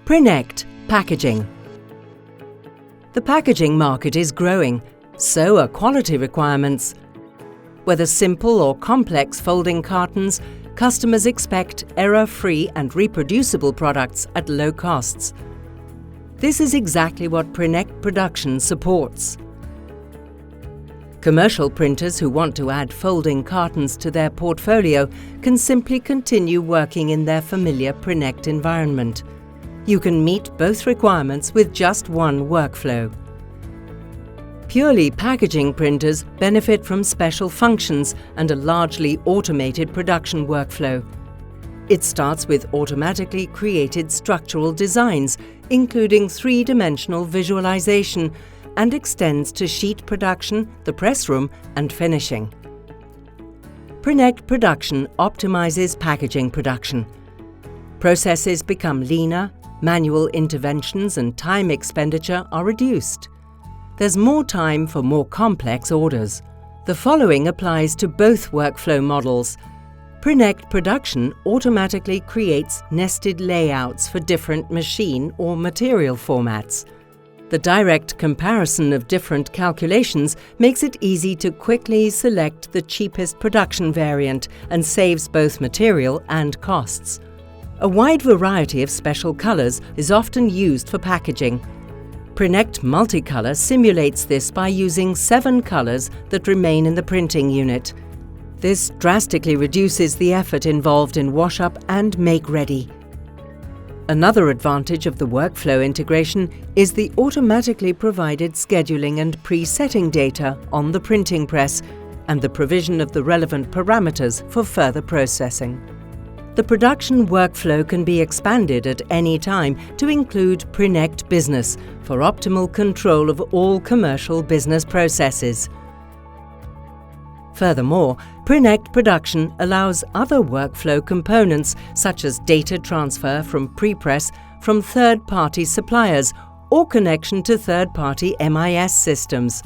Prinect Packaging. The packaging market is growing, so are quality requirements. Whether simple or complex folding cartons, customers expect error-free and reproducible products at low costs. This is exactly what Prinect Production supports. Commercial printers who want to add folding cartons to their portfolio can simply continue working in their familiar Prinect environment. You can meet both requirements with just one workflow. Purely packaging printers benefit from special functions and a largely automated production workflow. It starts with automatically created structural designs, including three-dimensional visualization, and extends to sheet production, the press room, and finishing. Prinect Production optimizes packaging production. Processes become leaner, manual interventions and time expenditure are reduced. There's more time for more complex orders. The following applies to both workflow models. Prinect Production automatically creates nested layouts for different machine or material formats. The direct comparison of different calculations makes it easy to quickly select the cheapest production variant and saves both material and costs. A wide variety of special colors is often used for packaging. Prinect Multicolor simulates this by using 7 colors that remain in the printing unit. This drastically reduces the effort involved in wash-up and make-ready. Another advantage of the workflow integration is the automatically provided scheduling and pre-setting data on the printing press and the provision of the relevant parameters for further processing. The production workflow can be expanded at any time to include Prinect Business for optimal control of all commercial business processes. Furthermore, Prinect Production allows other workflow components such as data transfer from prepress from third-party suppliers or connection to third-party MIS systems.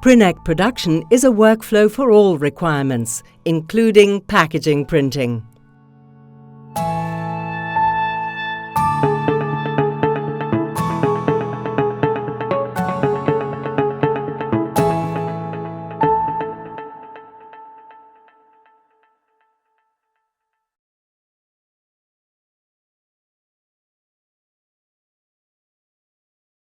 Prinect Production is a workflow for all requirements, including packaging printing.